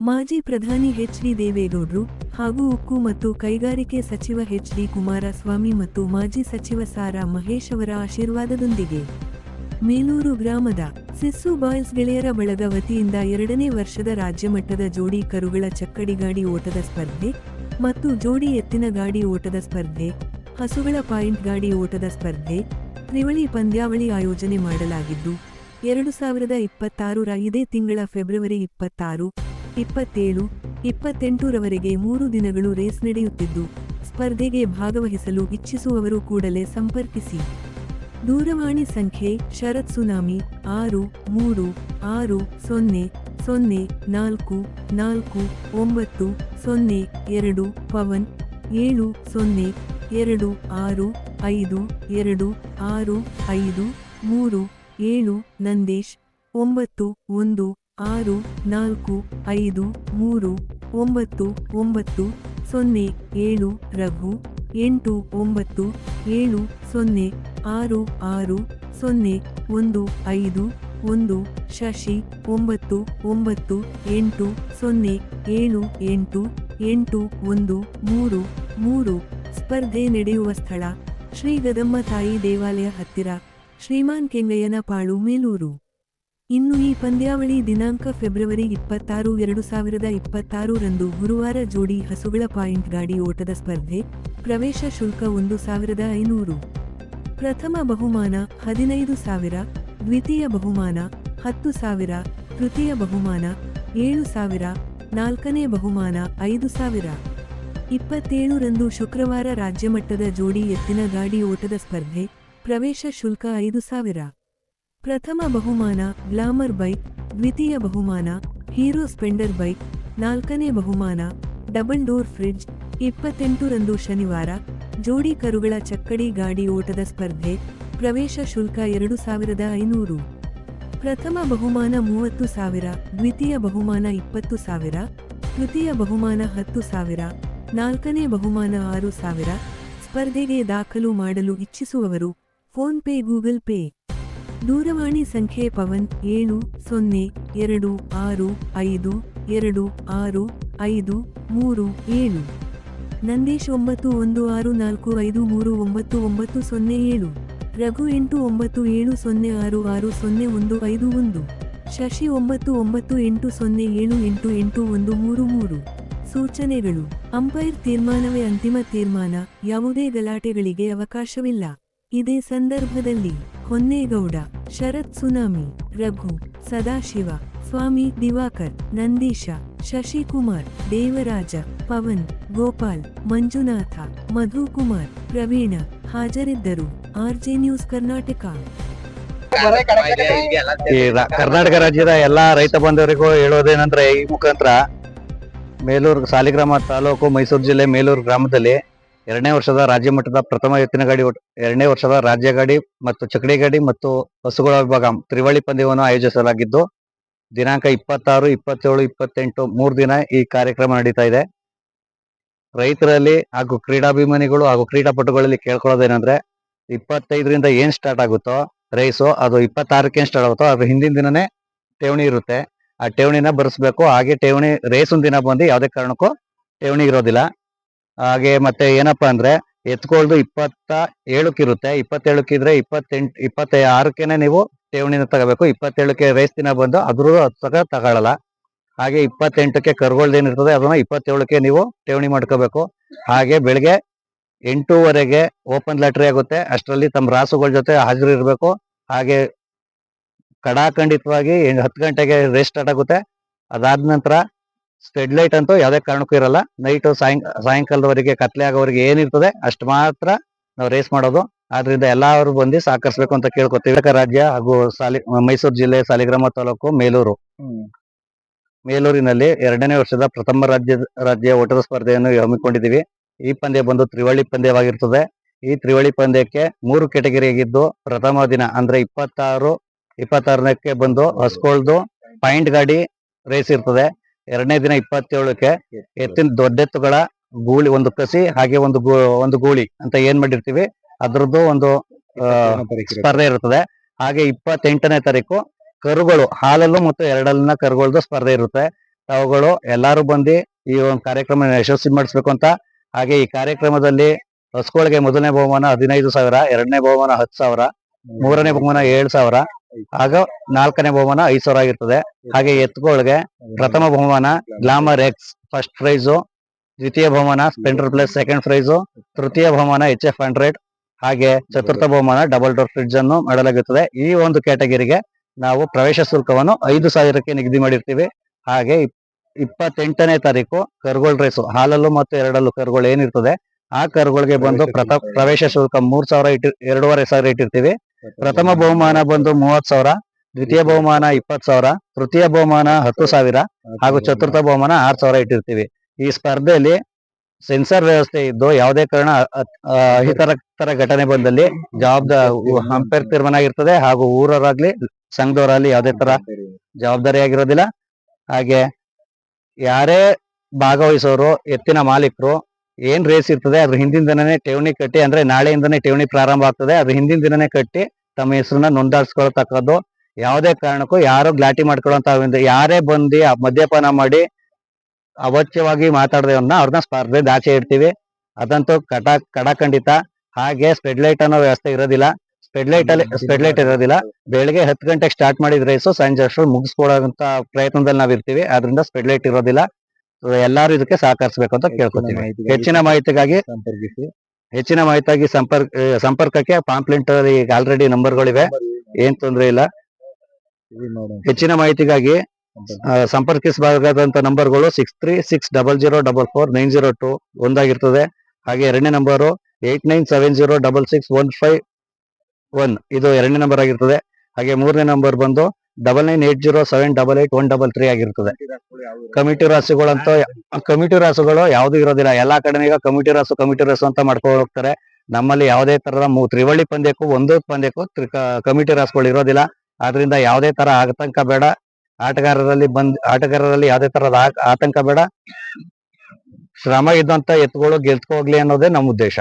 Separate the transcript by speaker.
Speaker 1: ಮಾಜಿ ಪ್ರಧಾನಿ ಎಚ್.ಡಿ. ದೇವೇಗೌಡರು ಹಾಗೂ ಉಕ್ಕು ಮತ್ತು ಕೈಗಾರಿಕೆ ಸಚಿವ ಎಚ್.ಡಿ. ಕುಮಾರಸ್ವಾಮಿ ಮತ್ತು ಮಾಜಿ ಸಚಿವ ಸಾರಾ ಮಹೇಶ್ ಅವರ ಆಶೀರ್ವಾದದೊಂದಿಗೆ ಮೇಲೂರು ಗ್ರಾಮದ ಸಿಸ್ಸು ಬಾಯ್ಸ್ ಗೆಳೆಯರ ಬಳಗ ವತಿಯಿಂದ 2ನೇ ವರ್ಷದ ರಾಜ್ಯಮಟ್ಟದ ಜೋಡಿ ಕರುಗಳ ಚಕ್ಕಡಿಗಾಡಿ ಓಟದ ಸ್ಪರ್ಧೆ ಮತ್ತು ಜೋಡಿ ಎತ್ತಿನ ಗಾಡಿ ಓಟದ ಸ್ಪರ್ಧೆ, ಹಸುಗಳ ಪಾಯಿಂಟ್ ಗಾಡಿ ಓಟದ ಸ್ಪರ್ಧೆ, ತ್ರಿವಳಿ ಪಂದ್ಯಾವಳಿ ಆಯೋಜನೆ ಮಾಡಲಾಗಿದ್ದು 2026ರ ಇದೇ ತಿಂಗಳ ಫೆಬ್ರವರಿ 26, 27, 28ರವರೆಗೆ 3 ದಿನಗಳು ರೇಸ್ ನಡೆಯುತ್ತಿದ್ದು, ಸ್ಪರ್ಧೆಗೆ ಭಾಗವಹಿಸಲು ಇಚ್ಛಿಸುವವರು ಕೂಡಲೇ ಸಂಪರ್ಕಿಸಿ. ದೂರವಾಣಿ ಸಂಖ್ಯೆ: ಶರತ್ ಸುನಾಮಿ 636044492, ಪವನ್ 7026522653, ನಂದೇಶ್ 9164539907, ರಘು 8970660151, ಶಶಿ 9980788133. ಸ್ಪರ್ಧೆ ನಡೆಯುವ ಸ್ಥಳ: ಶ್ರೀ ಗದಮ್ಮ ತಾಯಿ ದೇವಾಲಯ ಹತ್ತಿರ, ಶ್ರೀಮಾನ್ ಕೆಂಗಯ್ಯನ ಪಾಳು, ಮೇಲೂರು. ಇನ್ನು ಈ ಪಂದ್ಯಾವಳಿ ದಿನಾಂಕ ಫೆಬ್ರವರಿ 26, 2026ರಂದು ಗುರುವಾರ. ಜೋಡಿ ಹಸುಗಳ ಪಾಯಿಂಟ್ ಗಾಡಿ ಓಟದ ಸ್ಪರ್ಧೆ. ಪ್ರವೇಶ ಶುಲ್ಕ 1500. ಪ್ರಥಮ ಬಹುಮಾನ 15,000, ದ್ವಿತೀಯ ಬಹುಮಾನ 10,000, ತೃತೀಯ ಬಹುಮಾನ 7,000, ನಾಲ್ಕನೇ ಬಹುಮಾನ 5,000. 27ರಂದು ಶುಕ್ರವಾರ ರಾಜ್ಯಮಟ್ಟದ ಜೋಡಿ ಎತ್ತಿನ ಗಾಡಿ ಓಟದ ಸ್ಪರ್ಧೆ. ಪ್ರವೇಶ ಶುಲ್ಕ 5,000. ಪ್ರಥಮ ಬಹುಮಾನ ಗ್ಲಾಮರ್ ಬೈಕ್, ದ್ವಿತೀಯ ಬಹುಮಾನ ಹೀರೋ ಸ್ಪೆಂಡರ್ ಬೈಕ್, ನಾಲ್ಕನೇ ಬಹುಮಾನ ಡಬಲ್ ಡೋರ್ ಫ್ರಿಡ್ಜ್. 28ರಂದು ಶನಿವಾರ ಜೋಡಿ ಕರುಗಳ ಚಕ್ಕಡಿ ಗಾಡಿ ಓಟದ ಸ್ಪರ್ಧೆ. ಪ್ರವೇಶ ಶುಲ್ಕ 2,500. ಪ್ರಥಮ ಬಹುಮಾನ 30,000, ದ್ವಿತೀಯ ಬಹುಮಾನ 20,000, ತೃತೀಯ ಬಹುಮಾನ 10,000, ನಾಲ್ಕನೇ ಬಹುಮಾನ 6,000. ಸ್ಪರ್ಧೆಗೆ ದಾಖಲು ಮಾಡಲು ಇಚ್ಛಿಸುವವರು ಫೋನ್ ಪೇ, ಗೂಗಲ್ ಪೇ. ದೂರವಾಣಿ ಸಂಖ್ಯೆ: ಪವನ್ 7026526537, ನಂದೇಶ್ 9164539907, ರಘು 8970660151, ಶಶಿ 9980788133. ಸೂಚನೆಗಳು: ಅಂಪೈರ್ ತೀರ್ಮಾನವೇ ಅಂತಿಮ ತೀರ್ಮಾನ, ಯಾವುದೇ ಗಲಾಟೆಗಳಿಗೆ ಅವಕಾಶವಿಲ್ಲ. ಇದೇ ಸಂದರ್ಭದಲ್ಲಿ ಹೊನ್ನೇಗೌಡ, ಶರತ್ ಸುನಾಮಿ, ರಘು, ಸದಾಶಿವ, ಸ್ವಾಮಿ, ದಿವಾಕರ್, ನಂದೀಶ, ಶಶಿಕುಮಾರ್, ದೇವರಾಜ, ಪವನ್, ಗೋಪಾಲ್, ಮಂಜುನಾಥ, ಮಧುಕುಮಾರ್, ಪ್ರವೀಣ ಹಾಜರಿದ್ದರು. RJ news Karnataka.
Speaker 2: ಕರ್ನಾಟಕ ರಾಜ್ಯದ ಎಲ್ಲಾ ರೈತ ಬಾಂಧವರಿಗೂ ಹೇಳೋದೇನಂದ್ರೆ, ಈ ಮುಖಾಂತರ ಮೇಲೂರು ಸಾಲಿಗ್ರಾಮ ತಾಲೂಕು, ಮೈಸೂರು ಜಿಲ್ಲೆ ಮೇಲೂರು ಗ್ರಾಮದಲ್ಲಿ 2ನೇ ವರ್ಷದ ರಾಜ್ಯ ಮಟ್ಟದ ಪ್ರಥಮ ಎತ್ತಿನ ಗಾಡಿ, 2ನೇ ವರ್ಷದ ರಾಜ್ಯ ಗಾಡಿ ಮತ್ತು ಚಕಡಿ ಗಾಡಿ ಮತ್ತು ಹಸುಗಳ ವಿಭಾಗ ತ್ರಿವಳಿ ಪಂದ್ಯವನ್ನು ಆಯೋಜಿಸಲಾಗಿದ್ದು, ದಿನಾಂಕ 26, 27, 28 3 ದಿನ ಈ ಕಾರ್ಯಕ್ರಮ ನಡೀತಾ ಇದೆ. ರೈತರಲ್ಲಿ ಹಾಗೂ ಕ್ರೀಡಾಭಿಮಾನಿಗಳು ಹಾಗೂ ಕ್ರೀಡಾಪಟುಗಳಲ್ಲಿ ಕೇಳ್ಕೊಳ್ಳೋದೇನಂದ್ರೆ, 25ರಿಂದ ಏನ್ ಸ್ಟಾರ್ಟ್ ಆಗುತ್ತೋ ರೇಸು, ಅದು 26ಕ್ಕೆ ಸ್ಟಾರ್ಟ್ ಆಗುತ್ತೋ ಅದ್ರ ಹಿಂದಿನ ದಿನನೇ ಠೇವಣಿ ಇರುತ್ತೆ. ಆ ಠೇವಣಿನ ಬರೆಸ್ಬೇಕು. ಹಾಗೆ ಠೇವಣಿ ರೇಸಿನ ದಿನ ಬಂದು ಯಾವುದೇ ಕಾರಣಕ್ಕೂ ಠೇವಣಿ ಇರೋದಿಲ್ಲ. ಹಾಗೆ ಮತ್ತೆ ಏನಪ್ಪಾ ಅಂದ್ರೆ, ಎತ್ಕೊಳ್ದು 27ಕ್ಕೆ ಇರುತ್ತೆ. 27ಕ್ಕಿದ್ರೆ 26ಕ್ಕೇನೆ ನೀವು ಠೇವಣಿನ ತಗೋಬೇಕು. 27ಕ್ಕೆ ರೇಸ್ ದಿನ ಬಂದು ಅದ್ರ ತಗೊಳ್ಳಲ್ಲ. ಹಾಗೆ 28ಕ್ಕೆ ಕರುಗಳ್ದೇನಿರ್ತದೆ ಅದನ್ನ 27ಕ್ಕೆ ನೀವು ಠೇವಣಿ ಮಾಡ್ಕೋಬೇಕು. ಹಾಗೆ ಬೆಳಿಗ್ಗೆ 8:00ವರೆಗೆ ಓಪನ್ ಲಾಟ್ರಿ ಆಗುತ್ತೆ. ಅಷ್ಟರಲ್ಲಿ ತಮ್ಮ ರಾಸುಗಳ ಜೊತೆ ಹಾಜರಿರ್ಬೇಕು. ಹಾಗೆ ಕಡಾಖಂಡಿತವಾಗಿ 10 ಗಂಟೆಗೆ ರೇಸ್ ಸ್ಟಾರ್ಟ್ ಆಗುತ್ತೆ. ಅದಾದ ನಂತರ ಸ್ಟೆಡ್ ಲೈಟ್ ಅಂತೂ ಯಾವುದೇ ಕಾರಣಕ್ಕೂ ಇರಲ್ಲ. ನೈಟ್ ಸಾಯಂಕಾಲದವರೆಗೆ, ಕತ್ಲೆ ಆಗೋವರೆಗೆ ಏನಿರ್ತದೆ ಅಷ್ಟು ಮಾತ್ರ ನಾವು ರೇಸ್ ಮಾಡೋದು. ಆದ್ರಿಂದ ಎಲ್ಲರೂ ಬಂದು ಸಹಕರಿಸಬೇಕು ಅಂತ ಕೇಳ್ಕೊತೀವಿ. ರಾಜ್ಯ ಹಾಗೂ ಮೈಸೂರು ಜಿಲ್ಲೆ ಸಾಲಿಗ್ರಾಮ ತಾಲೂಕು ಮೇಲೂರಿನಲ್ಲಿ 2ನೇ ವರ್ಷದ ಪ್ರಥಮ ರಾಜ್ಯ ಓಟದ ಸ್ಪರ್ಧೆಯನ್ನು ಹಮ್ಮಿಕೊಂಡಿದ್ದೀವಿ. ಈ ಪಂದ್ಯ ಬಂದು ತ್ರಿವಳಿ ಪಂದ್ಯವಾಗಿರ್ತದೆ. ಈ ತ್ರಿವಳಿ ಪಂದ್ಯಕ್ಕೆ 3 ಕೆಟಗರಿ ಆಗಿದ್ದು, ಪ್ರಥಮ ದಿನ ಅಂದ್ರೆ 26ಕ್ಕೆ ಬಂದು ಹಸ್ಕೊಳ್ದು ಪಾಯಿಂಟ್ ಗಾಡಿ ರೇಸ್ ಇರ್ತದೆ. 2ನೇ ದಿನ 27ಕ್ಕೆ ಎತ್ತಿನ ದೊಡ್ಡೆತ್ತುಗಳ ಗೂಳಿ, ಒಂದು ಕಸಿ ಹಾಗೆ ಒಂದು ಗೂಳಿ ಅಂತ ಏನ್ ಮಾಡಿರ್ತೀವಿ ಅದ್ರದ್ದು ಒಂದು ಸ್ಪರ್ಧೆ ಇರ್ತದೆ. ಹಾಗೆ 28ನೇ ತಾರೀಕು ಕರುಗಳು, ಹಾಲಲ್ಲೂ ಮತ್ತು ಎರಡಲ್ಲಿನ ಕರುಗಳದ್ದು ಸ್ಪರ್ಧೆ ಇರುತ್ತೆ. ತಾವುಗಳು ಎಲ್ಲಾರು ಬಂದು ಈ ಒಂದು ಕಾರ್ಯಕ್ರಮ ಯಶಸ್ವಿ ಮಾಡಿಸ್ಬೇಕು ಅಂತ. ಹಾಗೆ ಈ ಕಾರ್ಯಕ್ರಮದಲ್ಲಿ ಹಸುಗಳಿಗೆ ಮೊದಲನೇ ಬಹುಮಾನ 15,000, ಎರಡನೇ ಬಹುಮಾನ 10,000, ಮೂರನೇ ಬಹುಮಾನ 7,000 ಹಾಗೂ ನಾಲ್ಕನೇ ಬಹುಮಾನ 5,000 ಆಗಿರ್ತದೆ. ಹಾಗೆ ಎತ್ತುಗಳಿಗೆ ಪ್ರಥಮ ಬಹುಮಾನ ಗ್ಲಾಮರ್ ಎಕ್ಸ್ ಫಸ್ಟ್ ಪ್ರೈಸು, ದ್ವಿತೀಯ ಬಹುಮಾನ ಸ್ಪೆಂಡರ್ ಪ್ಲಸ್ ಸೆಕೆಂಡ್ ಪ್ರೈಸು, ತೃತೀಯ ಬಹುಮಾನ HF100, ಹಾಗೆ ಚತುರ್ಥ ಬಹುಮಾನ ಡಬಲ್ ಡೋರ್ ಫ್ರಿಡ್ಜ್ ಅನ್ನು ಮಾಡಲಾಗುತ್ತದೆ. ಈ ಒಂದು ಕ್ಯಾಟಗರಿಗೆ ನಾವು ಪ್ರವೇಶ ಶುಲ್ಕವನ್ನು 5,000ಕ್ಕೆ ನಿಗದಿ ಮಾಡಿರ್ತೀವಿ. ಹಾಗೆ 28ನೇ ತಾರೀಕು ಕರುಗೋಳ್ ರೇಸು, ಹಾಲಲ್ಲು ಮತ್ತು ಎರಡಲ್ಲೂ ಕರುಗಳು ಏನಿರ್ತದೆ ಆ ಕರುಗಳಿಗೆ ಬಂದು ಪ್ರವೇಶ ಶುಲ್ಕ 3,000 2,500 ಇಟ್ಟಿರ್ತೀವಿ. ಪ್ರಥಮ ಬಹುಮಾನ ಬಂದು 30,000, ದ್ವಿತೀಯ ಬಹುಮಾನ 20,000, ತೃತೀಯ ಬಹುಮಾನ 10,000 ಹಾಗೂ ಚತುರ್ಥ ಬಹುಮಾನ 6,000 ಇಟ್ಟಿರ್ತೀವಿ. ಈ ಸ್ಪರ್ಧೆಯಲ್ಲಿ ಸೆನ್ಸರ್ ವ್ಯವಸ್ಥೆ ಇದ್ದು ಯಾವುದೇ ಕಾರಣ ಅಹಿತಕರ ಘಟನೆ ಬಂದಲ್ಲಿ ಅಂಪೈರ್ ತೀರ್ಮಾನ ಆಗಿರ್ತದೆ. ಹಾಗೂ ಊರವರಾಗ್ಲಿ ಸಂಘದವರಾಗ್ಲಿ ಯಾವುದೇ ತರ ಜವಾಬ್ದಾರಿ ಆಗಿರೋದಿಲ್ಲ. ಹಾಗೆ ಯಾರೇ ಭಾಗವಹಿಸೋರು, ಎತ್ತಿನ ಮಾಲೀಕರು ಏನ್ ರೇಸ್ ಇರ್ತದೆ ಅದ್ರ ಹಿಂದಿನ ದಿನನೇ ಠೇವಣಿ ಕಟ್ಟಿ, ಅಂದ್ರೆ ನಾಳೆಯಿಂದನೇ ಠೇವಣಿ ಪ್ರಾರಂಭ ಆಗ್ತದೆ, ಅದ್ರ ಹಿಂದಿನ ದಿನನೇ ಕಟ್ಟಿ ತಮ್ಮ ಹೆಸರನ್ನ ನೋಂದಾಯಿಸ್ಕೊಳ್ತಕ್ಕದ್ದು. ಯಾವುದೇ ಕಾರಣಕ್ಕೂ ಯಾರು ಗ್ಲಾಟಿ ಮಾಡ್ಕೊಳ್ಳುವಂತ ಯಾರೇ ಬಂದು ಮದ್ಯಪಾನ ಮಾಡಿ ಅವಶ್ಯವಾಗಿ ಮಾತಾಡದವ್ರನ್ನ ಅವ್ರನ್ನ ಸ್ಪರ್ಧೆ ಆಚೆ ಇಡ್ತೀವಿ. ಅದಂತೂ ಕಡಖಂಡಿತ. ಹಾಗೆ ಸ್ಪೆಡ್ ಲೈಟ್ ಅನ್ನೋ ವ್ಯವಸ್ಥೆ ಇರೋದಿಲ್ಲ. ಸ್ಪೆಡ್ ಲೈಟ್ ಇರೋದಿಲ್ಲ. ಬೆಳಿಗ್ಗೆ 10 ಗಂಟೆಗೆ ಸ್ಟಾರ್ಟ್ ಮಾಡಿದ ರೇಸು ಸಂಜೆ ಅಷ್ಟು ಮುಗಿಸ್ಕೊಡೋಂತ ಪ್ರಯತ್ನದಲ್ಲಿ ನಾವ್ ಇರ್ತೀವಿ. ಆದ್ರಿಂದ ಸ್ಪೆಡ್ ಲೈಟ್ ಇರೋದಿಲ್ಲ. ಎಲ್ಲಾರು ಇದಕ್ಕೆ ಸಹಕರಿಸಬೇಕು ಅಂತ ಕೇಳ್ಕೊತೀವಿ. ಹೆಚ್ಚಿನ ಮಾಹಿತಿಗಾಗಿ ಸಂಪರ್ಕಕ್ಕೆ ಪಾಂಪ್ಲೆಂಟ್ ಈಗ ಆಲ್ರೆಡಿ ನಂಬರ್ಗಳಿವೆ, ಏನ್ ತೊಂದ್ರೆ ಇಲ್ಲ. ಹೆಚ್ಚಿನ ಮಾಹಿತಿಗಾಗಿ ಸಂಪರ್ಕಿಸಬಹುದಾದಂತ ನಂಬರ್ಗಳು 6360044902 ಒಂದಾಗಿರ್ತದೆ. ಹಾಗೆ ಎರಡನೇ ನಂಬರು 8970666151 ಇದು ಎರಡನೇ ನಂಬರ್ ಆಗಿರ್ತದೆ. ಹಾಗೆ ಮೂರನೇ ನಂಬರ್ ಬಂದು 9980788133 ಆಗಿರ್ತದೆ. ಕಮಿಟಿ ರಾಸುಗಳು ಯಾವ್ದು ಇರೋದಿಲ್ಲ. ಎಲ್ಲಾ ಕಡೆ ಈಗ ಕಮಿಟಿ ರಾಸು ಅಂತ ಮಾಡ್ಕೊಂಡು ಹೋಗ್ತಾರೆ. ನಮ್ಮಲ್ಲಿ ಯಾವುದೇ ತರದ ತ್ರಿವಳಿ ಪಂದ್ಯಕ್ಕೂ ಒಂದು ಪಂದ್ಯಕ್ಕೂ ಕಮಿಟಿ ರಾಸುಗಳು ಇರೋದಿಲ್ಲ. ಆದ್ರಿಂದ ಯಾವುದೇ ತರ ಆತಂಕ ಬೇಡ. ಆಟಗಾರರಲ್ಲಿ ಯಾವುದೇ ತರದ ಆತಂಕ ಬೇಡ. ಶ್ರಮ ಇದ್ದಂತ ಎತ್ತುಗಳು ಗೆಲ್ತ್ಕೋಗ್ಲಿ ಅನ್ನೋದೇ ನಮ್ಮ ಉದ್ದೇಶ.